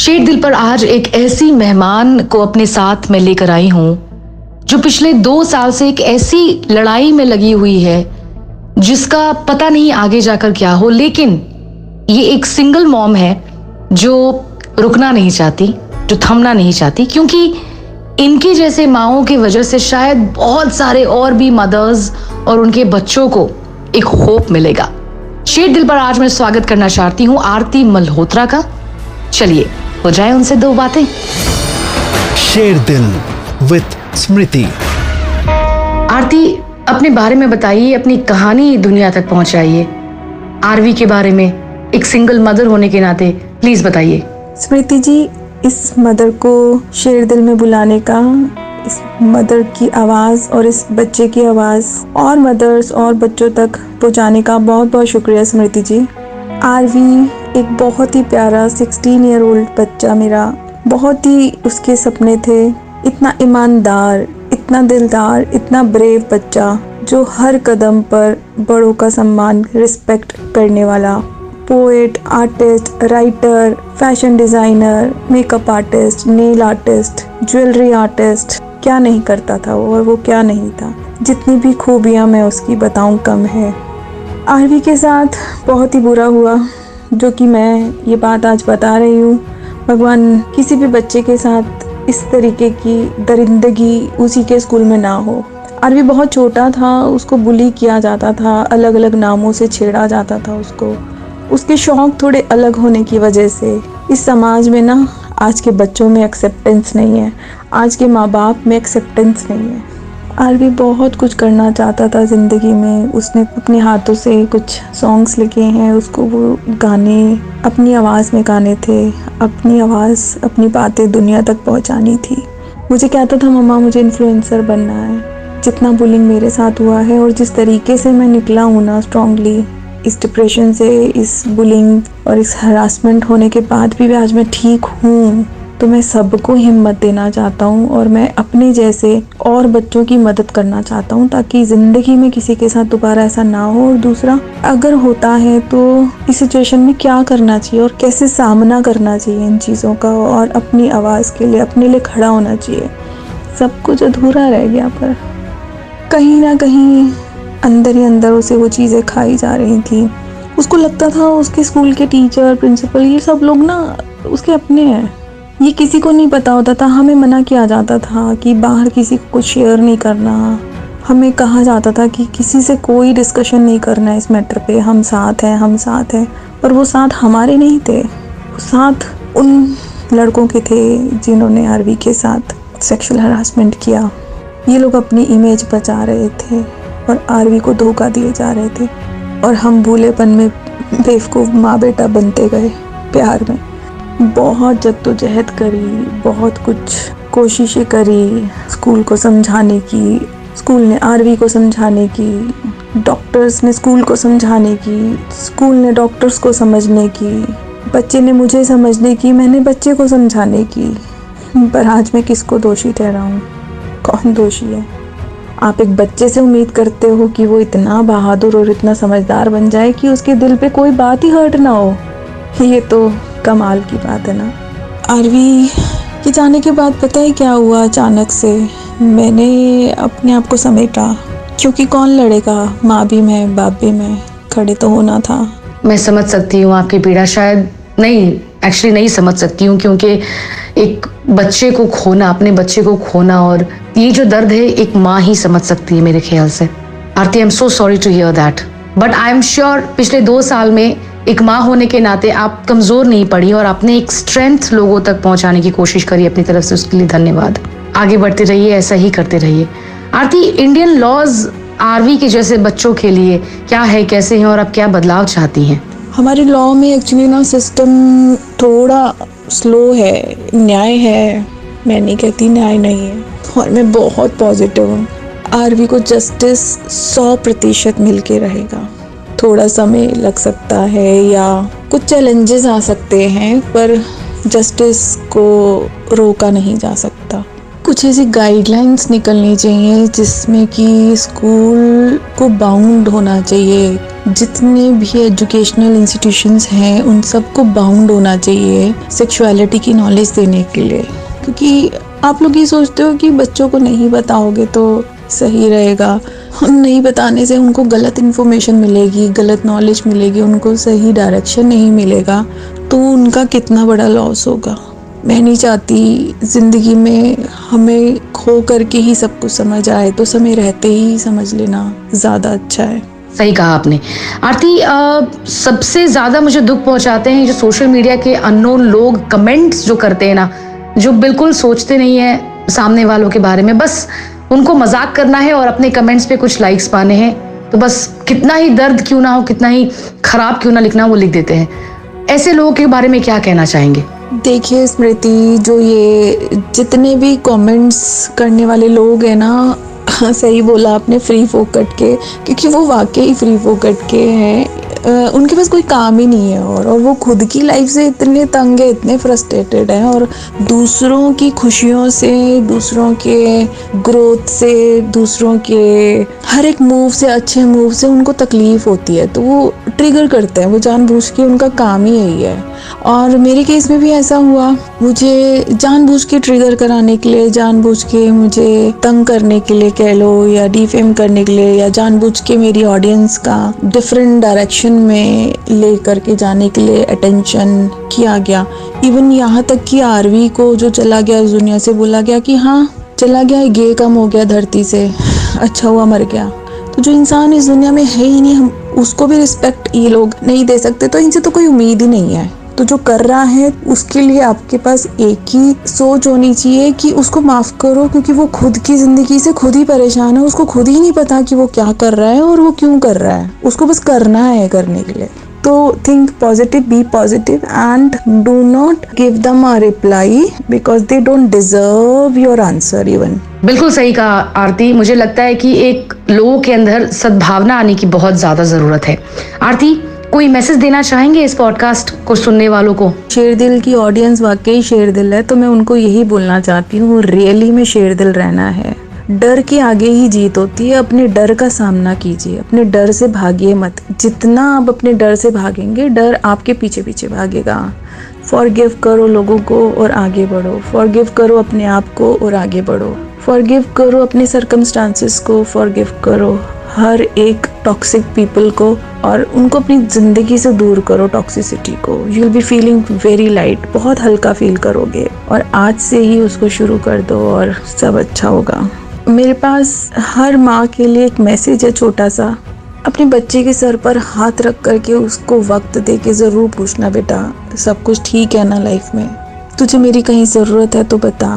शेर दिल पर आज एक ऐसी मेहमान को अपने साथ में लेकर आई हूं जो पिछले 2 साल से एक ऐसी लड़ाई में लगी हुई है जिसका पता नहीं आगे जाकर क्या हो, लेकिन ये एक सिंगल मॉम है जो रुकना नहीं चाहती, जो थमना नहीं चाहती, क्योंकि इनकी जैसे माओं की वजह से शायद बहुत सारे और भी मदर्स और उनके बच्चों को एक होप मिलेगा। शेर दिल पर आज मैं स्वागत करना चाहती हूँ आरती मल्होत्रा का। चलिए हो जाए उनसे 2 बातें। शेर दिल विद स्मृति। आरती, अपने बारे में बताइए, अपनी कहानी दुनिया तक पहुंचाइए। आरवी के बारे में एक सिंगल मदर होने के नाते प्लीज बताइए। स्मृति जी, इस मदर को शेर दिल में बुलाने का, इस मदर की आवाज़ और इस बच्चे की आवाज़ और मदर्स और बच्चों तक पहुंचाने का बहुत बहुत शुक्रिया स्मृति जी। आरवी एक बहुत ही प्यारा 16 ईयर ओल्ड बच्चा, मेरा बहुत ही उसके सपने थे। इतना ईमानदार, इतना दिलदार, इतना ब्रेव बच्चा जो हर कदम पर बड़ों का सम्मान, रिस्पेक्ट करने वाला। Poet, artist, writer, fashion designer, makeup artist, nail artist, jewellery artist, क्या नहीं करता था वो, और वो क्या नहीं था। जितनी भी खूबियाँ मैं उसकी बताऊँ कम है। आरवी के साथ बहुत ही बुरा हुआ, जो कि मैं ये बात आज बता रही हूँ। भगवान किसी भी बच्चे के साथ इस तरीके की दरिंदगी उसी के स्कूल में ना हो। आरवी बहुत छोटा था, उसको बुली किया जाता था, अलग अलग नामों से छेड़ा जाता था उसको। उसके शौक़ थोड़े अलग होने की वजह से इस समाज में ना आज के बच्चों में एक्सेप्टेंस नहीं है, आज के माँ बाप में एक्सेप्टेंस नहीं है। आरवी बहुत कुछ करना चाहता था ज़िंदगी में। उसने अपने हाथों से कुछ सॉन्ग्स लिखे हैं, उसको वो गाने अपनी आवाज़ में गाने थे, अपनी आवाज़, अपनी बातें दुनिया तक पहुंचानी थी। मुझे कहता था मम्मा मुझे इन्फ्लुएंसर बनना है। जितना बुलिंग मेरे साथ हुआ है और जिस तरीके से मैं निकला हूँ ना स्ट्रॉन्गली इस डिप्रेशन से, इस बुलिंग और इस हरासमेंट होने के बाद भी आज मैं ठीक हूँ, तो मैं सबको हिम्मत देना चाहता हूँ और मैं अपने जैसे और बच्चों की मदद करना चाहता हूँ ताकि ज़िंदगी में किसी के साथ दोबारा ऐसा ना हो। और दूसरा, अगर होता है तो इस सिचुएशन में क्या करना चाहिए और कैसे सामना करना चाहिए इन चीज़ों का, और अपनी आवाज़ के लिए, अपने लिए खड़ा होना चाहिए। सब कुछ अधूरा रह गया, पर कहीं ना कहीं अंदर ही अंदर उसे वो चीज़ें खाई जा रही थी। उसको लगता था उसके स्कूल के टीचर, प्रिंसिपल, ये सब लोग ना उसके अपने हैं, ये किसी को नहीं पता होता था। हमें मना किया जाता था कि बाहर किसी को कुछ शेयर नहीं करना। हमें कहा जाता था कि किसी से कोई डिस्कशन नहीं करना है इस मैटर पे, हम साथ हैं, हम साथ हैं। पर वो साथ हमारे नहीं थे, वो साथ उन लड़कों के थे जिन्होंने आरवी के साथ सेक्सुअल हरासमेंट किया। ये लोग अपनी इमेज बचा रहे थे और आरवी को धोखा दिए जा रहे थे, और हम भूलेपन में बेवकूफ़ माँ बेटा बनते गए। प्यार में बहुत जद्दोजहद करी, बहुत कुछ कोशिशें करी स्कूल को समझाने की, स्कूल ने आरवी को समझाने की, डॉक्टर्स ने स्कूल को समझाने की, स्कूल ने डॉक्टर्स को समझने की, बच्चे ने मुझे समझने की, मैंने बच्चे को समझाने की। पर आज मैं किसको दोषी ठहराऊं? कौन दोषी है? आप एक बच्चे से उम्मीद करते हो कि वो इतना बहादुर और इतना समझदार बन जाए कि उसके दिल पे कोई बात ही हर्ट ना हो। ये तो कमाल की बात है ना। आरवी के जाने के बाद पता है क्या हुआ? अचानक से मैंने अपने आप को समेटा, क्योंकि कौन लड़ेगा? माँ भी मैं, बाप भी मैं, खड़े तो होना था। मैं समझ सकती हूँ आपकी पीड़ा, शायद नहीं समझ सकती हूँ, क्योंकि एक बच्चे को खोना, अपने बच्चे को खोना, और ये जो दर्द है एक माँ ही समझ सकती है मेरे ख्याल से। Aarti, I am so sorry to hear that, but I am sure पिछले 2 साल में एक माँ होने के नाते आप कमज़ोर नहीं पड़ी और आपने एक स्ट्रेंथ लोगों तक पहुंचाने की कोशिश करी अपनी तरफ से। उसके लिए धन्यवाद। आगे बढ़ते रहिए, ऐसा ही करते रहिए। आरती, इंडियन लॉज आरवी के जैसे बच्चों के लिए क्या है, कैसे हैं, और आप क्या बदलाव चाहती हैं? हमारे लॉ में एक्चुअली ना सिस्टम थोड़ा स्लो है, न्याय है, मैं नहीं कहती न्याय नहीं है, और मैं बहुत पॉजिटिव हूँ। आरवी को जस्टिस 100% मिल के रहेगा। थोड़ा समय लग सकता है या कुछ चैलेंजेस आ सकते हैं, पर जस्टिस को रोका नहीं जा सकता। कुछ कुछ ऐसी गाइडलाइंस निकलनी चाहिए जिसमें कि स्कूल को बाउंड होना चाहिए, जितने भी एजुकेशनल इंस्टीट्यूशंस हैं उन सबको बाउंड होना चाहिए सेक्सुअलिटी की नॉलेज देने के लिए। क्योंकि आप लोग ये सोचते हो कि बच्चों को नहीं बताओगे तो सही रहेगा, नहीं बताने से उनको गलत इन्फॉर्मेशन मिलेगी, गलत नॉलेज मिलेगी, उनको सही डायरेक्शन नहीं मिलेगा, तो उनका कितना बड़ा लॉस होगा। मैं नहीं चाहती ज़िंदगी में हमें खो करके ही सब कुछ समझ आए, तो समय रहते ही समझ लेना ज़्यादा अच्छा है। सही कहा आपने आरती। सबसे ज़्यादा मुझे दुख पहुंचाते हैं जो सोशल मीडिया के अननोन लोग कमेंट्स जो करते हैं ना, जो बिल्कुल सोचते नहीं है सामने वालों के बारे में, बस उनको मजाक करना है और अपने कमेंट्स पे कुछ लाइक्स पाने हैं, तो बस कितना ही दर्द क्यों ना हो, कितना ही खराब क्यों ना लिखना, वो लिख देते हैं। ऐसे लोगों के बारे में क्या कहना चाहेंगे? देखिए स्मृति, जो ये जितने भी कमेंट्स करने वाले लोग हैं ना, सही बोला आपने, फ्री फोकट के, क्योंकि वो वाकई फ्री फोकट के हैं। उनके पास कोई काम ही नहीं है और वो खुद की लाइफ से इतने तंग है, इतने फ्रस्ट्रेटेड हैं, और दूसरों की खुशियों से, दूसरों के ग्रोथ से, दूसरों के हर एक मूव से, अच्छे मूव से उनको तकलीफ होती है, तो वो ट्रिगर करते हैं, वो जानबूझ के, उनका काम ही यही है। और मेरे केस में भी ऐसा हुआ, मुझे जानबूझ के ट्रिगर कराने के लिए, जानबूझ के मुझे तंग करने के लिए कह लो, या डिफेम करने के लिए, या जानबूझ के मेरी ऑडियंस का डिफरेंट डायरेक्शन में ले करके जाने के लिए अटेंशन किया गया। इवन यहाँ तक कि आरवी को जो चला गया इस दुनिया से, बोला गया कि हाँ चला गया, गे कम हो गया धरती से, अच्छा हुआ मर गया। तो जो इंसान इस दुनिया में है ही नहीं, हम उसको भी रिस्पेक्ट ये लोग नहीं दे सकते, तो इनसे तो कोई उम्मीद ही नहीं है। तो जो कर रहा है उसके लिए आपके पास एक ही सोच होनी चाहिए कि उसको माफ़ करो, क्योंकि वो खुद की ज़िंदगी से खुद ही परेशान है, उसको खुद ही नहीं पता कि वो क्या कर रहा है और वो क्यों कर रहा है, उसको बस करना है करने के लिए। तो think positive, be positive, and do not give them a reply because they don't deserve your answer even. बिल्कुल सही कहा आरती। मुझे लगता है कि एक लोगों के अंदर सद्भावना आने की बहुत ज़्यादा ज़रूरत है। आरती, कोई मैसेज देना चाहेंगे इस पॉडकास्ट को सुनने वालों को? शेर दिल की ऑडियंस वाकई शेर दिल है, तो मैं उनको यही बोलना चाहती हूँ, रियली में शेर दिल रहना है। डर के आगे ही जीत होती है, अपने डर का सामना कीजिए, अपने डर से भागिए मत। जितना आप अपने डर से भागेंगे, डर आपके पीछे पीछे भागेगा। फॉरगिव करो लोगों को और आगे बढ़ो, फॉरगिव करो अपने आप को और आगे बढ़ो, फॉरगिव करो अपने सर्कमस्टांसेस को, फॉरगिव करो हर एक टॉक्सिक पीपल को, और उनको अपनी ज़िंदगी से दूर करो, टॉक्सिसिटी को। You will be feeling very light, बहुत हल्का फील करोगे, और आज से ही उसको शुरू कर दो और सब अच्छा होगा। मेरे पास हर माँ के लिए एक मैसेज है छोटा सा, अपने बच्चे के सर पर हाथ रख करके उसको वक्त दे के ज़रूर पूछना, बेटा सब कुछ ठीक है ना लाइफ में, तुझे मेरी कहीं ज़रूरत है तो बता।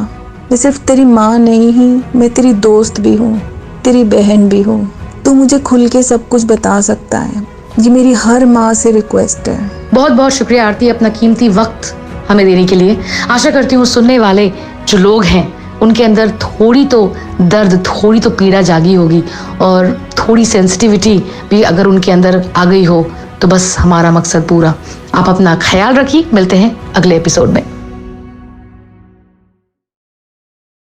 मैं सिर्फ तेरी माँ नहीं हूँ, मैं तेरी दोस्त भी हूँ, तेरी बहन भी हूँ, तू मुझे खुल के सब कुछ बता सकता है। ये मेरी हर माँ से रिक्वेस्ट है। बहुत बहुत शुक्रिया आरती, अपना कीमती वक्त हमें देने के लिए। आशा करती हूँ सुनने वाले जो लोग हैं उनके अंदर थोड़ी तो दर्द, थोड़ी तो पीड़ा जागी होगी, और थोड़ी सेंसिटिविटी भी अगर उनके अंदर आ गई हो तो बस हमारा मकसद पूरा। आप अपना ख्याल रखिए, मिलते हैं अगले एपिसोड में।